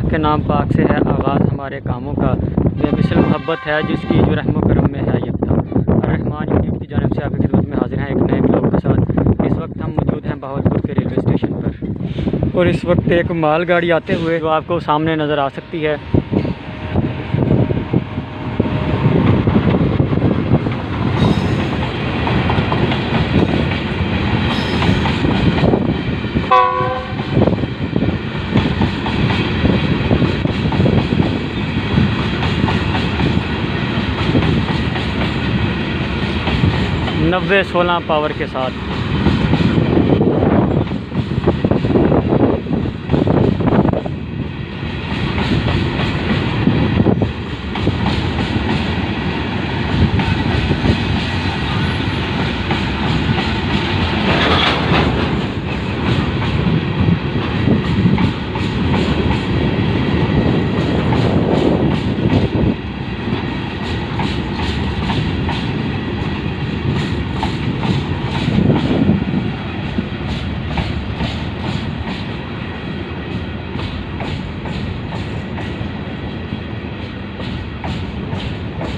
के नाम पाक से है आगाज़ हमारे कामों का, बेमिसल मोहब्बत है जिसकी जो रहमो करम में है यकता। रहमान यूट्यूब की जानिब से आपकी खिदमत में हाजिर हैं एक नए ब्लॉग के साथ। इस वक्त हम मौजूद हैं बहावलपुर के रेलवे स्टेशन पर और इस वक्त एक मालगाड़ी आते हुए जो आपको सामने नज़र आ सकती है। नब्बे 16 पावर के साथ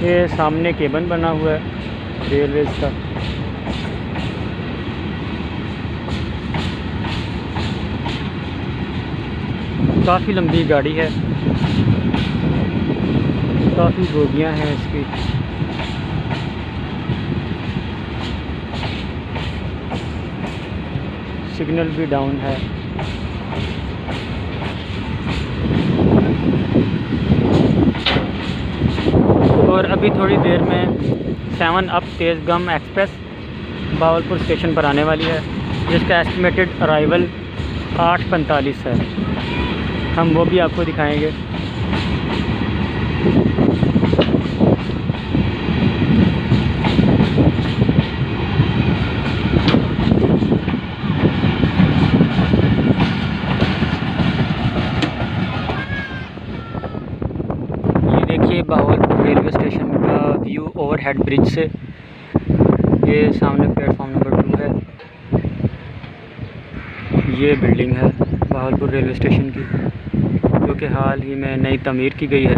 ये सामने केबन बना हुआ है रेलवेज का। काफ़ी लंबी गाड़ी है, काफ़ी बोगियां हैं इसकी। सिग्नल भी डाउन है। और अभी थोड़ी देर में 7 अप तेज़गम एक्सप्रेस बहावलपुर स्टेशन पर आने वाली है, जिसका एस्टिमेटेड अराइवल 8:45 है। हम वो भी आपको दिखाएंगे। ये देखिए बहावलपुर रेलवे स्टेशन का व्यू ओवरहेड ब्रिज से। ये सामने प्लेटफॉर्म नंबर 2 है। ये बिल्डिंग है बहावलपुर रेलवे स्टेशन की, जो कि हाल ही में नई तमीर की गई है,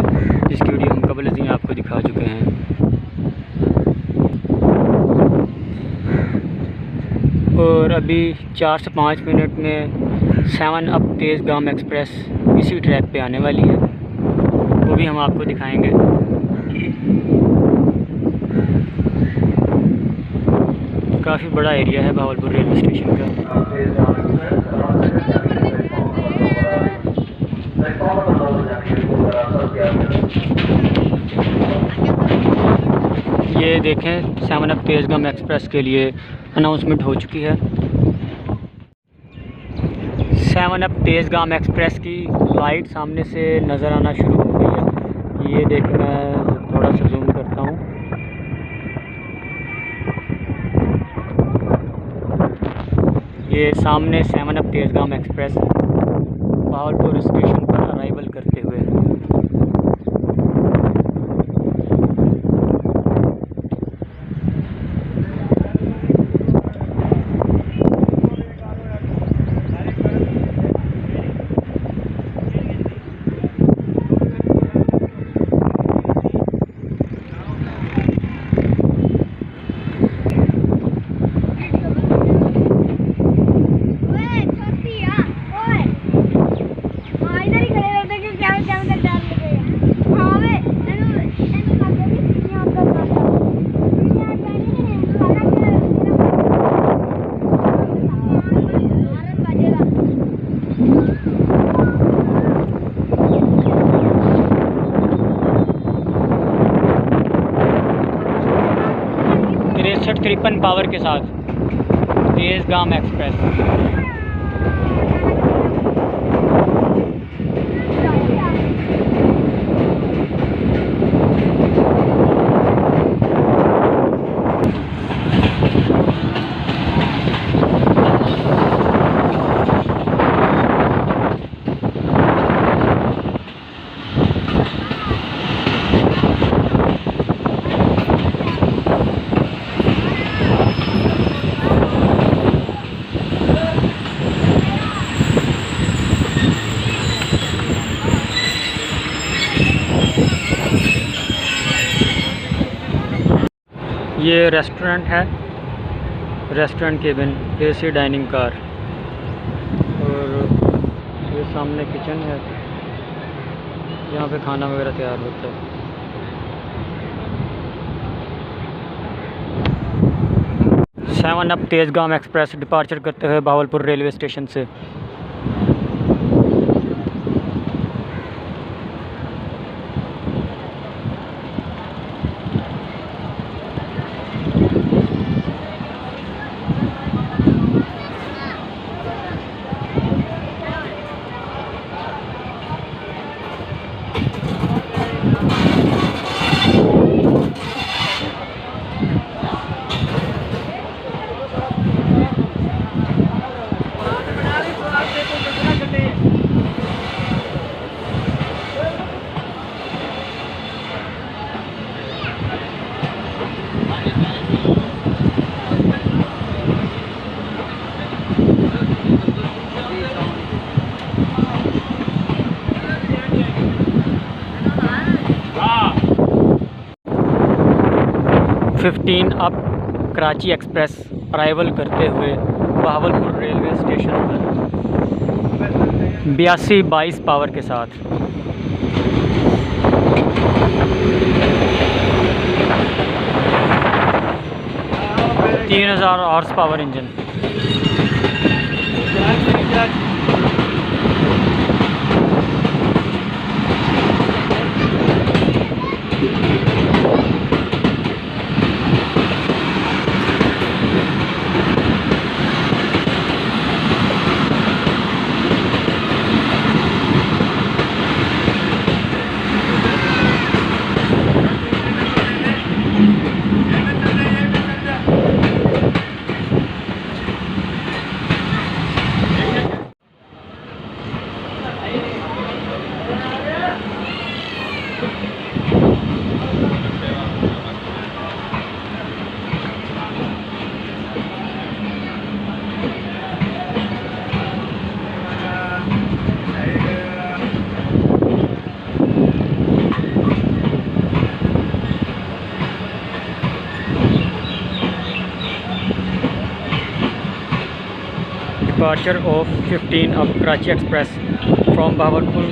जिसकी वीडियो हम कबल ही आपको दिखा चुके हैं। और अभी 4 से 5 मिनट में 7 अप तेज़गम एक्सप्रेस इसी ट्रैक पे आने वाली है, वो भी हम आपको दिखाएंगे। काफ़ी बड़ा एरिया है बहावलपुर रेलवे स्टेशन का। ये देखें 7 अप तेज़गम एक्सप्रेस के लिए अनाउंसमेंट हो चुकी है। 7 अप तेज़गम एक्सप्रेस की लाइट सामने से नज़र आना शुरू हो गई है। ये देखें, मैं थोड़ा सा जूम करता हूँ। ये सामने 7 अप तेज़गम एक्सप्रेस बहावलपुर स्टेशन पर अराइवल करते हुए। तिरपन पावर के साथ तेज़गम एक्सप्रेस। रेस्टोरेंट है, restaurant cabin, AC dining car, और ये सामने किचन है, यहाँ पे खाना वगैरह तैयार होता है। Seven up Tezgam express departure करते हुए बहावलपुर रेलवे स्टेशन से। Fifteen up Karachi express arrival करते हुए बहावलपुर रेलवे स्टेशन पर 82 पावर के साथ। तीन 3000 horse power engine. Departure of 15 of Karachi Express from Bahawalpur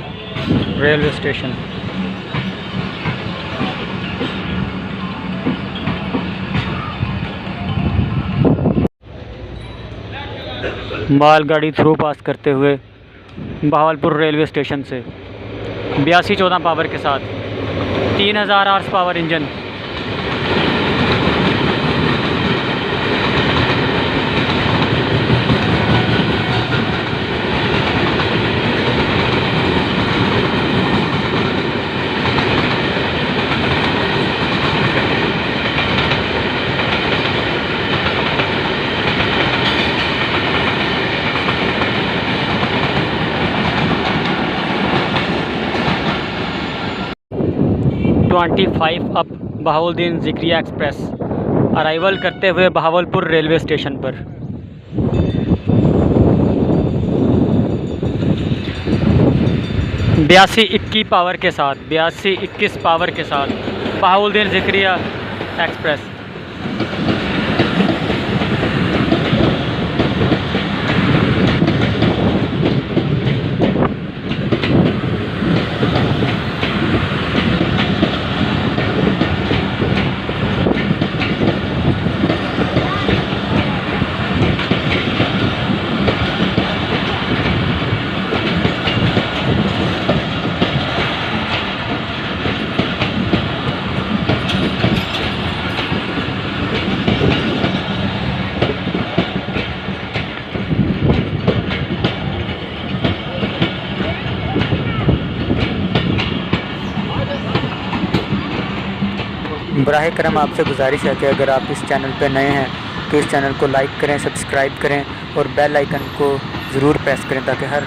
railway station. मालगाड़ी थ्रू पास करते हुए बहावलपुर रेलवे स्टेशन से 82-14 पावर के साथ 3000 horse power engine. Twenty 25 up Bahauddin Zakaria express arrival करते हुए बहावलपुर रेलवे स्टेशन पर। बयासी 21 पावर के साथ 82-21 पावर के साथ बहाउद्दीन ज़िक्रिया एक्सप्रेस। बराह करम आपसे गुजारिश है कि अगर आप इस चैनल पर नए हैं तो इस चैनल को लाइक करें, सब्सक्राइब करें और बेल आइकन को ज़रूर प्रेस करें ताकि हर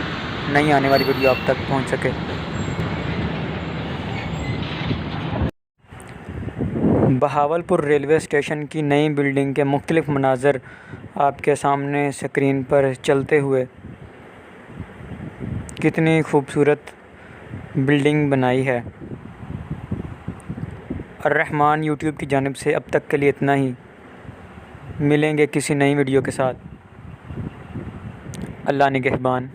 नई आने वाली वीडियो आप तक पहुंच सके। बहावलपुर रेलवे स्टेशन की नई बिल्डिंग के मुख्तलिफ़ मनाज़र आपके सामने स्क्रीन पर चलते हुए। कितनी खूबसूरत बिल्डिंग बनाई है। रहमान यूट्यूब की जानिब से अब तक के लिए इतना ही। मिलेंगे किसी नई वीडियो के साथ। अल्लाह निगहबान।